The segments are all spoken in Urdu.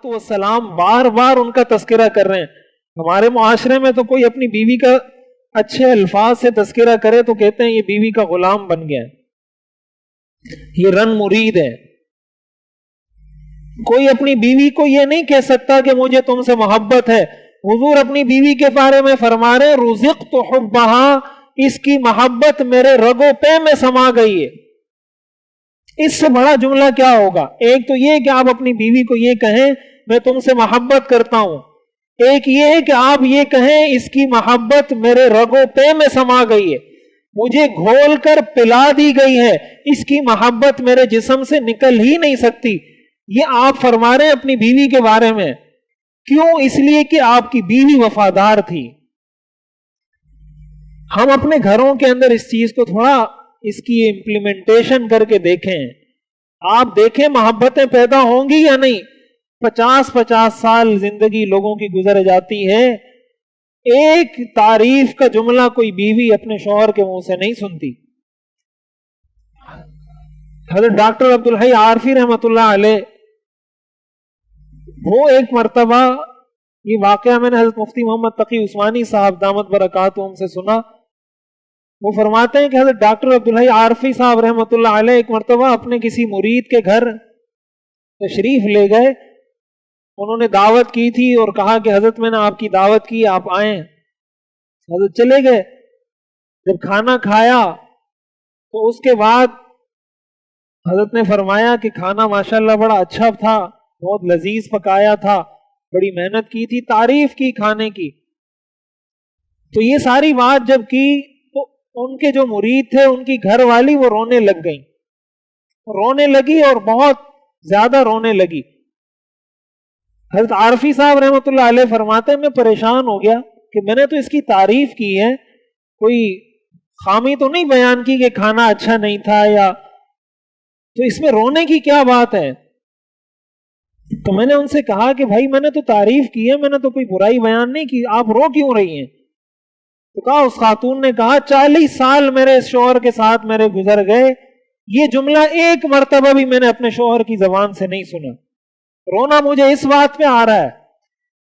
والسلام بار بار ان کا تذکرہ کر رہے ہیں. ہمارے معاشرے میں تو کوئی اپنی بیوی کا اچھے الفاظ سے تذکرہ کرے تو کہتے ہیں یہ بیوی کا غلام بن گیا, یہ رن مرید ہے. کوئی اپنی بیوی کو یہ نہیں کہہ سکتا کہ مجھے تم سے محبت ہے. حضور اپنی بیوی کے بارے میں فرما رہے رزقت حبہا, اس کی محبت میرے رگو پے میں سما گئی ہے. اس سے بڑا جملہ کیا ہوگا؟ ایک تو یہ کہ آپ اپنی بیوی کو یہ کہیں میں تم سے محبت کرتا ہوں, ایک یہ ہے کہ آپ یہ کہیں اس کی محبت میرے رگو پے میں سما گئی ہے, مجھے گھول کر پلا دی گئی ہے, اس کی محبت میرے جسم سے نکل ہی نہیں سکتی. یہ آپ فرما رہے ہیں اپنی بیوی کے بارے میں. کیوں؟ اس لیے کہ آپ کی بیوی وفادار تھی. ہم اپنے گھروں کے اندر اس چیز کو تھوڑا اس کی امپلیمنٹیشن کر کے دیکھیں. آپ دیکھیں محبتیں پیدا ہوں گی یا نہیں. 50 سال زندگی لوگوں کی گزر جاتی ہے, ایک تعریف کا جملہ کوئی بیوی اپنے شوہر کے منہ سے نہیں سنتی. حضرت ڈاکٹر عبدالحی عارفی رحمۃ اللہ علیہ, وہ ایک مرتبہ, یہ واقعہ میں نے حضرت مفتی محمد تقی عثمانی صاحب دامت برکاتہم سے سنا. وہ فرماتے ہیں کہ حضرت ڈاکٹر عبدالحی عارفی صاحب رحمۃ اللہ علیہ ایک مرتبہ اپنے کسی مرید کے گھر تشریف لے گئے. انہوں نے دعوت کی تھی اور کہا کہ حضرت میں نے آپ کی دعوت کی, آپ آئیں. حضرت چلے گئے. جب کھانا کھایا تو اس کے بعد حضرت نے فرمایا کہ کھانا ماشاءاللہ بڑا اچھا تھا, بہت لذیذ پکایا تھا, بڑی محنت کی تھی, تعریف کی کھانے کی. تو یہ ساری بات جب کی تو ان کے جو مرید تھے ان کی گھر والی وہ رونے لگ گئیں, رونے لگی اور بہت زیادہ رونے لگی. حضرت عارفی صاحب رحمۃ اللہ علیہ فرماتے ہیں میں پریشان ہو گیا کہ میں نے تو اس کی تعریف کی ہے, کوئی خامی تو نہیں بیان کی کہ کھانا اچھا نہیں تھا, یا تو اس میں رونے کی کیا بات ہے. تو میں نے ان سے کہا کہ بھائی میں نے تو تعریف کی ہے, میں نے تو کوئی برائی بیان نہیں کی, آپ رو کیوں رہی ہیں؟ تو کہا, اس خاتون نے کہا 40 سال میرے اس شوہر کے ساتھ میرے گزر گئے, یہ جملہ ایک مرتبہ بھی میں نے اپنے شوہر کی زبان سے نہیں سنا. رونا مجھے اس بات پہ آ رہا ہے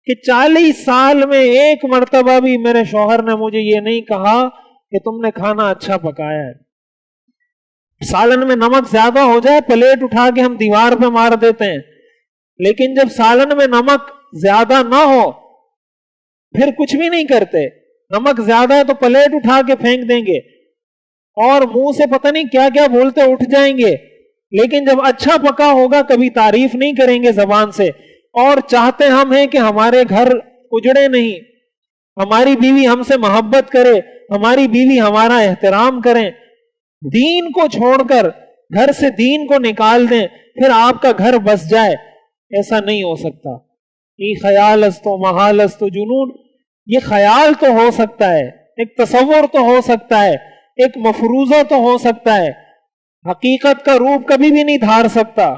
کہ 40 سال میں ایک مرتبہ بھی میرے شوہر نے مجھے یہ نہیں کہا کہ تم نے کھانا اچھا پکایا ہے. سالن میں نمک زیادہ ہو جائے پلیٹ اٹھا کے ہم دیوار پہ مار دیتے ہیں, لیکن جب سالن میں نمک زیادہ نہ ہو پھر کچھ بھی نہیں کرتے. نمک زیادہ ہے تو پلیٹ اٹھا کے پھینک دیں گے اور منہ سے پتہ نہیں کیا کیا بولتے اٹھ جائیں گے, لیکن جب اچھا پکا ہوگا کبھی تعریف نہیں کریں گے زبان سے. اور چاہتے ہم ہیں کہ ہمارے گھر اجڑے نہیں, ہماری بیوی ہم سے محبت کرے, ہماری بیوی ہمارا احترام کریں. دین کو چھوڑ کر گھر سے دین کو نکال دیں پھر آپ کا گھر بس جائے, ایسا نہیں ہو سکتا. یہ خیال است و محال است و جنون, یہ خیال تو ہو سکتا ہے, ایک تصور تو ہو سکتا ہے, ایک مفروضہ تو ہو سکتا ہے, حقیقت کا روپ کبھی بھی نہیں دھار سکتا.